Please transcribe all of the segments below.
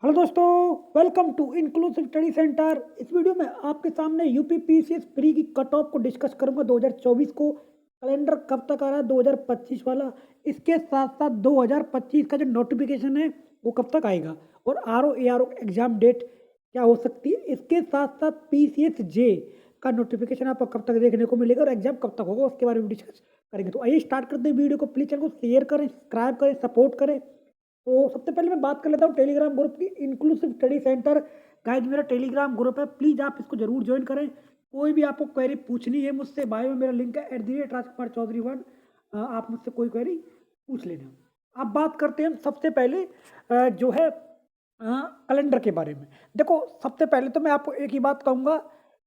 Hello दोस्तों, welcome to inclusive study centre. इस वीडियो में आपके सामने यूपी पीसीएस प्री की कट ऑफ को डिस्कस करूंगा 2024 को। कैलेंडर कब तक आ रहा है 2025 वाला। इसके साथ साथ 2025 का जो नोटिफिकेशन है वो कब तक आएगा, और R O A R O exam date क्या हो सकती है। इसके साथ साथ पीसीएस जे का नोटिफिकेशन आपको कब तक देखने को मिलेगा और एग्जाम कब तक होगा उसके बारे में डिस्कस करेंगे। तो आइए स्टार्ट करते हैं वीडियो को। प्लीज चैनल को शेयर करें, सब्सक्राइब करें, सपोर्ट करें। तो सबसे पहले मैं बात कर लेता हूँ टेलीग्राम ग्रुप की, इंक्लूसिव स्टडी सेंटर। गाइज मेरा टेलीग्राम ग्रुप है, प्लीज़ आप इसको जरूर ज्वाइन करें। कोई भी आपको क्वेरी पूछनी है मुझसे, बायो में मेरा लिंक है @राजकुमार चौधरी 1। आप मुझसे कोई क्वेरी पूछ लेना। अब बात करते हैं हम सबसे पहले जो है कैलेंडर के बारे में। देखो, सबसे पहले तो मैं आपको एक ही बात कहूँगा,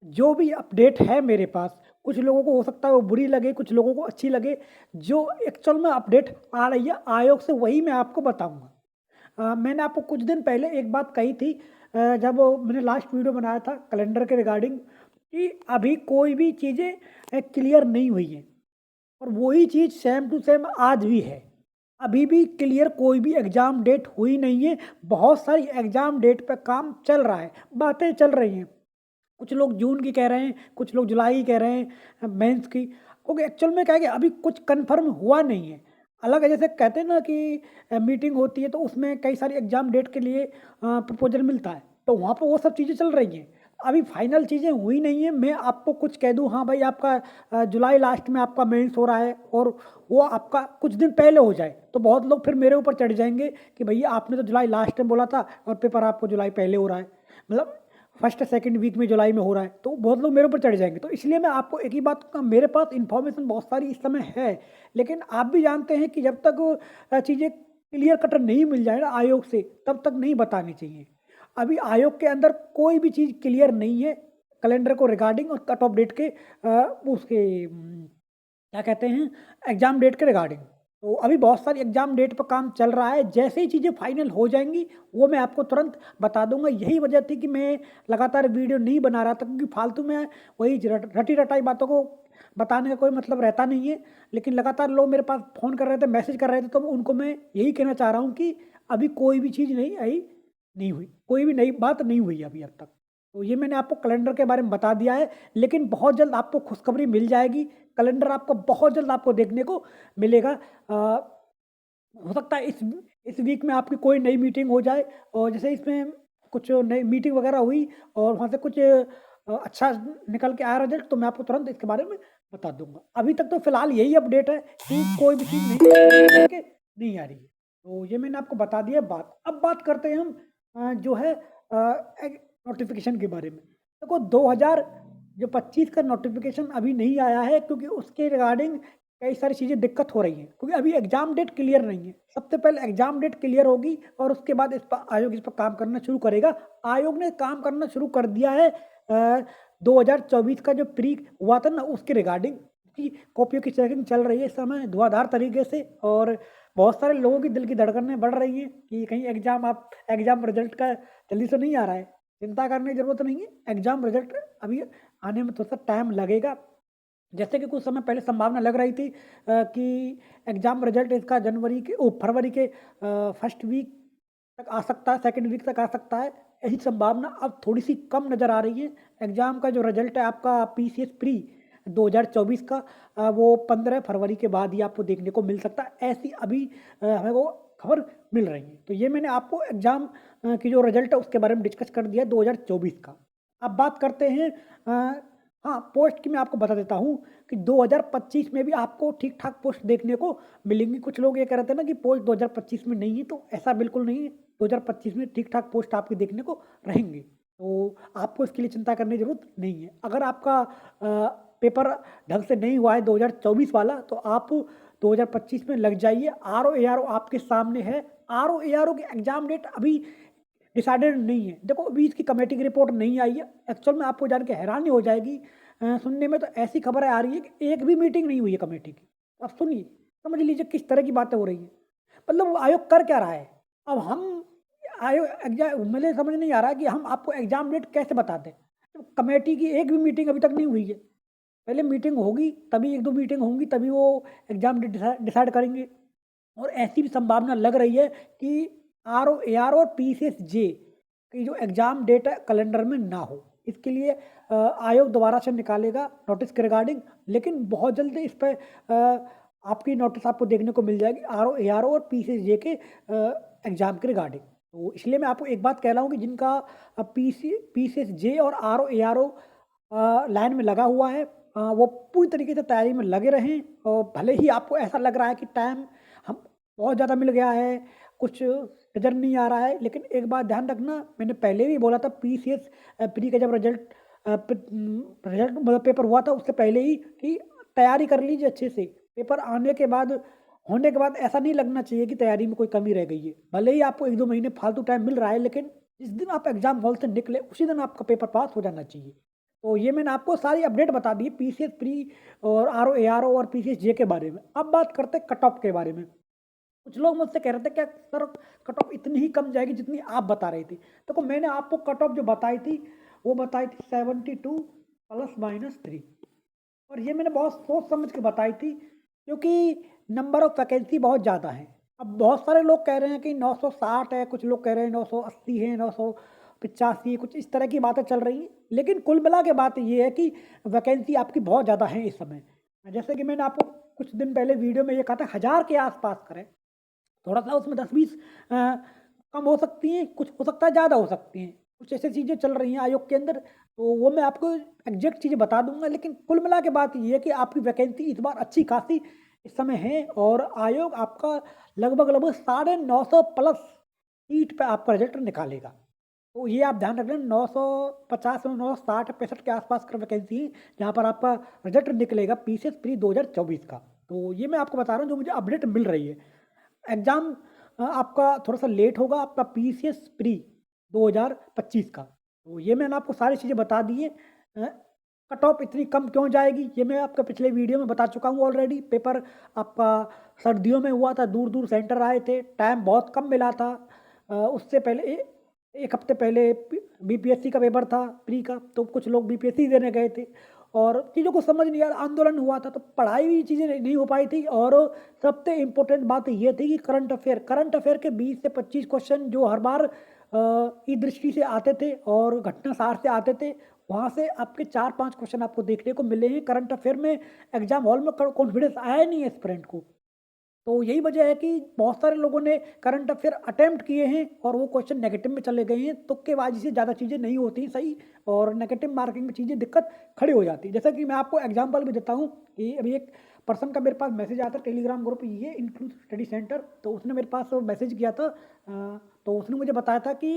जो भी अपडेट है मेरे पास, कुछ लोगों को हो सकता है वो बुरी लगे, कुछ लोगों को अच्छी लगे। जो एक्चुअल में अपडेट आ रही है आयोग से वही मैं आपको बताऊंगा। मैंने आपको कुछ दिन पहले एक बात कही थी, जब मैंने लास्ट वीडियो बनाया था कैलेंडर के रिगार्डिंग, कि अभी कोई भी चीज़ें क्लियर नहीं हुई है। और वही चीज़ सेम टू सेम आज भी है। अभी भी क्लियर कोई भी एग्ज़ाम डेट हुई नहीं है। बहुत सारी एग्ज़ाम डेट पे काम चल रहा है, बातें चल रही हैं। कुछ लोग जून की कह रहे हैं, कुछ लोग जुलाई की कह रहे हैं मेंस की। क्योंकि एक्चुअल में क्या है कि अभी कुछ कंफर्म हुआ नहीं है। अलग है, जैसे कहते हैं ना कि मीटिंग होती है तो उसमें कई सारी एग्जाम डेट के लिए प्रपोजल मिलता है, तो वहाँ पर वो सब चीज़ें चल रही हैं। अभी फाइनल चीज़ें हुई नहीं है। मैं आपको कुछ कह दूँ, हाँ भाई आपका जुलाई लास्ट में आपका मेंस हो रहा है और वो आपका कुछ दिन पहले हो जाए, तो बहुत लोग फिर मेरे ऊपर चढ़ जाएंगे कि भैया आपने तो जुलाई लास्ट में बोला था और पेपर आपको जुलाई पहले हो रहा है। मतलब फर्स्ट सेकंड वीक में जुलाई में हो रहा है, तो बहुत लोग मेरे ऊपर चढ़ जाएंगे। तो इसलिए मैं आपको एक ही बात का, मेरे पास इंफॉर्मेशन बहुत सारी इस समय है, लेकिन आप भी जानते हैं कि जब तक चीज़ें क्लियर कटर नहीं मिल जाए ना आयोग से, तब तक नहीं बतानी चाहिए। अभी आयोग के अंदर कोई भी चीज़ क्लियर नहीं है कैलेंडर को रिगार्डिंग, और कट ऑफ डेट के उसके क्या कहते हैं, एग्जाम डेट के रिगार्डिंग। तो अभी बहुत सारी एग्जाम डेट पर काम चल रहा है। जैसे ही चीज़ें फाइनल हो जाएंगी वो मैं आपको तुरंत बता दूंगा। यही वजह थी कि मैं लगातार वीडियो नहीं बना रहा था, क्योंकि फालतू में वही रटी रटाई बातों को बताने का कोई मतलब रहता नहीं है। लेकिन लगातार लोग मेरे पास फ़ोन कर रहे थे, मैसेज कर रहे थे, तो उनको मैं यही कहना चाह रहा हूँ कि अभी कोई भी चीज़ नहीं आई, नहीं हुई, कोई भी नई बात नहीं हुई अभी अब तक। तो ये मैंने आपको कैलेंडर के बारे में बता दिया है, लेकिन बहुत जल्द आपको खुशखबरी मिल जाएगी। कैलेंडर आपको बहुत जल्द आपको देखने को मिलेगा। हो सकता है इस वीक में आपकी कोई नई मीटिंग हो जाए, और जैसे इसमें कुछ नई मीटिंग वगैरह हुई और वहाँ से कुछ अच्छा निकल के आया रिजल्ट, तो मैं आपको तुरंत इसके बारे में बता दूंगा। अभी तक तो फिलहाल यही अपडेट है कि कोई भी चीज़ नहीं आ रही है। तो ये मैंने आपको बता दिया बात। अब बात करते हैं हम जो है नोटिफिकेशन के बारे में। देखो, 2025 का नोटिफिकेशन अभी नहीं आया है, क्योंकि उसके रिगार्डिंग कई सारी चीज़ें दिक्कत हो रही हैं, क्योंकि अभी एग्जाम डेट क्लियर नहीं है। सबसे पहले एग्जाम डेट क्लियर होगी और उसके बाद इस पर आयोग इस पर काम करना शुरू करेगा। आयोग ने काम करना शुरू कर दिया है 2024 का जो प्री हुआ था ना उसके रिगार्डिंग की कॉपियों की चेकिंग चल रही है इस समय धुआंधार तरीके से। और बहुत सारे लोगों की दिल की धड़कनें बढ़ रही हैं कि कहीं एग्जाम रिजल्ट का जल्दी से नहीं आ रहा है। चिंता करने की जरूरत नहीं है, एग्जाम रिजल्ट अभी आने में थोड़ा सा टाइम लगेगा। जैसे कि कुछ समय पहले संभावना लग रही थी कि एग्जाम रिजल्ट इसका फरवरी के फर्स्ट वीक तक आ सकता है, सेकंड वीक तक आ सकता है। यही संभावना अब थोड़ी सी कम नज़र आ रही है। एग्जाम का जो रिजल्ट है आपका पीसीएस प्री 2024 का, वो 15 फरवरी के बाद ही आपको देखने को मिल सकता है। ऐसी अभी हमें वो खबर मिल रही है। तो ये मैंने आपको एग्जाम की जो रिजल्ट है उसके बारे में डिस्कस कर दिया 2024 का। अब बात करते हैं हाँ, पोस्ट की मैं आपको बता देता हूँ कि 2025 में भी आपको ठीक-ठाक पोस्ट देखने को मिलेंगी। कुछ लोग ये कह रहे थे ना कि पोस्ट 2025 में नहीं है, तो ऐसा बिल्कुल नहीं है। 2025 में ठीक-ठाक पोस्ट आपकी देखने को रहेंगी। तो आपको इसके लिए चिंता करने की ज़रूरत नहीं है। अगर आपका पेपर ढंग से नहीं हुआ है 2024 वाला, तो आप 2025 में लग जाइए। आरओ एआरओ आपके सामने है। आरओ एआरओ की एग्ज़ाम डेट अभी डिसाइडेड नहीं है। देखो, अभी इसकी कमेटी की रिपोर्ट नहीं आई है। एक्चुअल में आपको जान के हैरानी हो जाएगी। सुनने में तो ऐसी खबरें आ रही है कि एक भी मीटिंग नहीं हुई है कमेटी की। अब सुनिए, समझ लीजिए किस तरह की बातें हो रही हैं। मतलब वो आयोग कर क्या रहा है? अब हम आयोग एग्जाम, मुझे समझ नहीं आ रहा है कि हम आपको एग्जाम डेट कैसे बता दें। तो कमेटी की एक भी मीटिंग अभी तक नहीं हुई है। पहले मीटिंग होगी, तभी 1-2 मीटिंग होंगी, तभी वो एग्जाम डेट डिसाइड करेंगे। और ऐसी भी संभावना लग रही है कि RO ARO और PCSJ की जो एग्ज़ाम डेट है कैलेंडर में ना हो। इसके लिए आयोग दोबारा से निकालेगा नोटिस के रिगार्डिंग, लेकिन बहुत जल्दी इस पे आपकी नोटिस आपको देखने को मिल जाएगी RO ARO और PCSJ के एग्ज़ाम के रिगार्डिंग। तो इसलिए मैं आपको एक बात कह रहा हूँ कि जिनका PCSJ और RO ARO लाइन में लगा हुआ है, वो पूरी तरीके से तैयारी में लगे रहें। और भले ही आपको ऐसा लग रहा है कि टाइम हम बहुत ज़्यादा मिल गया है, कुछ नज़र नहीं आ रहा है, लेकिन एक बात ध्यान रखना, मैंने पहले भी बोला था PCS प्री का जब रिजल्ट मतलब पेपर हुआ था उससे पहले ही कि तैयारी कर लीजिए अच्छे से। पेपर आने के बाद होने के बाद ऐसा नहीं लगना चाहिए कि तैयारी में कोई कमी रह गई है। भले ही आपको 1-2 महीने फालतू टाइम मिल रहा है, लेकिन जिस दिन आप एग्ज़ाम हॉल से निकले उसी दिन आपका पेपर पास हो जाना चाहिए। तो ये मैंने आपको सारी अपडेट बता दी है PCS प्री और RO ARO और PCSJ के बारे में। अब बात करते हैं कट ऑफ के बारे में। कुछ लोग मुझसे कह रहे थे क्या सर कट ऑफ इतनी ही कम जाएगी जितनी आप बता रहे थे। देखो मैंने आपको कट ऑफ जो बताई थी वो बताई थी 72 ±3, और ये मैंने बहुत सोच समझ के बताई थी क्योंकि नंबर ऑफ वैकेंसी बहुत ज़्यादा है। अब बहुत सारे लोग कह रहे हैं कि 960 है, कुछ लोग कह रहे हैं 980 है, 985, कुछ इस तरह की बातें चल रही हैं, लेकिन कुल मिला के बात ये है कि वैकेंसी आपकी बहुत ज़्यादा है इस समय। जैसे कि मैंने आपको कुछ दिन पहले वीडियो में ये कहा था 1000 के आसपास करें, थोड़ा-सा उसमें 10-20 कम हो सकती हैं, कुछ हो सकता है ज़्यादा हो सकती हैं। कुछ ऐसी चीज़ें चल रही हैं आयोग के अंदर, तो वो मैं आपको एग्ज़ैक्ट चीज़ें बता दूँगा, लेकिन कुल मिला के बात ये है कि आपकी वैकेंसी इस बार अच्छी खासी इस समय है, और आयोग आपका लगभग 950 प्लस सीट पे आपका रिज़ल्ट निकालेगा। तो ये आप ध्यान रख लें, 950 और 960 65 के आसपास का वैकेंसी है, जहाँ पर आपका रिज़ल्ट निकलेगा पीसीएस प्री 2024 का। तो ये मैं आपको बता रहा हूँ जो मुझे अपडेट मिल रही है। एग्ज़ाम आपका थोड़ा-सा लेट होगा, आपका पीसीएस प्री 2025 का। तो ये मैंने आपको सारी चीज़ें बता दी हैं। कट ऑफ इतनी कम क्यों जाएगी, ये मैं आपका पिछले वीडियो में बता चुका हूँ ऑलरेडी। पेपर आपका सर्दियों में हुआ था, दूर-दूर सेंटर आए थे, टाइम बहुत कम मिला था। उससे पहले 1 हफ्ते पहले बीपीएससी का पेपर था प्री का, तो कुछ लोग बीपीएससी देने गए थे और चीज़ों को समझ नहीं आ रहा, आंदोलन हुआ था, तो पढ़ाई भी चीज़ें नहीं हो पाई थी। और सबसे इम्पोर्टेंट बात ये थी कि करंट अफेयर के 20 से 25 क्वेश्चन जो हर बार ई दृष्टि से आते थे और घटनासार से आते थे, वहाँ से आपके 4-5 क्वेश्चन आपको देखने को मिले हैं। करंट अफेयर में एग्जाम हॉल में कॉन्फिडेंस आया नहीं है एस्पिरेंट को। तो यही वजह है कि बहुत सारे लोगों ने करंट अफेयर अटेम्प्ट किए हैं और वो क्वेश्चन नेगेटिव में चले गए हैं। तुक्केबाजी से ज़्यादा चीज़ें नहीं होती सही, और नेगेटिव मार्किंग में चीज़ें दिक्कत खड़ी हो जाती है। जैसा कि मैं आपको एग्जांपल भी देता हूँ कि अभी एक पर्सन का मेरे पास मैसेज आता है, टेलीग्राम ग्रुप ये इंक्लूसिव स्टडी सेंटर, तो उसने मेरे पास मैसेज किया था। तो उसने मुझे बताया था कि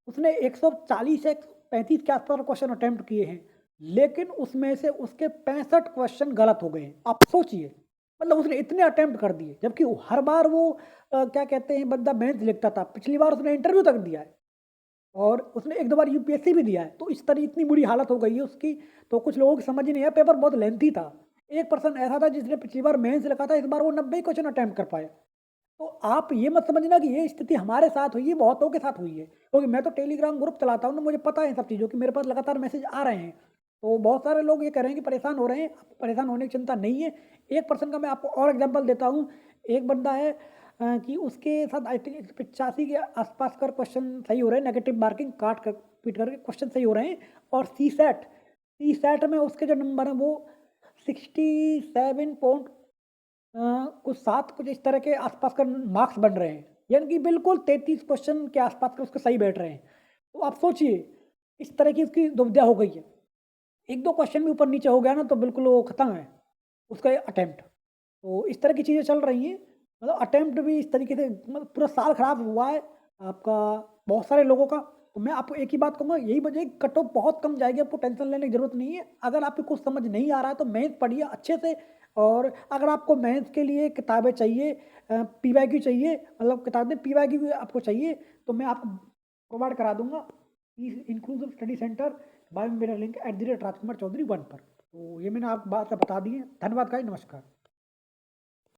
उसने 140 से 135 के आसपास क्वेश्चन अटेम्प्ट किए हैं, लेकिन उसमें से उसके 65 क्वेश्चन गलत हो गए हैं। आप सोचिए, मतलब उसने इतने अटेम्प्ट कर दिए, जबकि हर बार वो क्या कहते हैं बंदा मेंस लिखता था। पिछली बार उसने इंटरव्यू तक दिया है और उसने 1-2 बार यूपीएससी भी दिया है। तो इस तरह इतनी बुरी हालत हो गई है उसकी, तो कुछ लोगों की समझ ही नहीं आया। पेपर बहुत लेंथी था। एक पर्सन ऐसा था जिसने पिछली बार मेंस लिखा था, इस बार वो 90 क्वेश्चन अटेम्प्ट कर पाया। तो आप ये मत समझना कि ये स्थिति हमारे साथ हुई है, बहुतों के साथ हुई है। क्योंकि मैं तो टेलीग्राम ग्रुप चलाता हूँ ना, मुझे पता है इन सब चीज़ों की, मेरे पास लगातार मैसेज आ रहे हैं। तो बहुत सारे लोग ये कह रहे हैं कि परेशान हो रहे हैं, आपको परेशान होने की चिंता नहीं है। एक पर्सन का मैं आपको और एग्जांपल देता हूँ। एक बंदा है कि उसके साथ आई थिंक 85 के आसपास का क्वेश्चन सही हो रहे हैं, नेगेटिव मार्किंग काट कर पीट करके क्वेश्चन सही हो रहे हैं। और सी सैट में उसके जो नंबर हैं वो 67 कुछ 7 कुछ इस तरह के आसपास का मार्क्स बन रहे हैं, यानी कि बिल्कुल 33 क्वेश्चन के आसपास के उसके सही बैठ रहे हैं। तो आप सोचिए इस तरह की उसकी दुविधा हो गई है। 1-2 क्वेश्चन भी ऊपर नीचे हो गया ना तो बिल्कुल वो खत्म है उसका अटेम्प्ट। तो इस तरह की चीज़ें चल रही हैं, मतलब अटेम्प्ट भी इस तरीके से, मतलब पूरा साल खराब हुआ है आपका बहुत सारे लोगों का। तो मैं आपको एक ही बात कहूँगा, यही वजह है कि कट ऑफ बहुत कम जाएगी, आपको टेंशन लेने की ज़रूरत नहीं है। अगर आपको कुछ समझ नहीं आ रहा है तो मैथ पढ़िए अच्छे से। और अगर आपको मैथ के लिए किताबें चाहिए, पीवाईक्यू चाहिए, मतलब किताबें पीवाईक्यू भी आपको चाहिए, तो मैं आपको प्रोवाइड करा दूँगा इंक्लूसिव स्टडी सेंटर बाय मेरा लिंक @राजकुमार चौधरी 1 पर। तो ये मैंने आपको बात बता दी है। धन्यवाद गाइस, नमस्कार।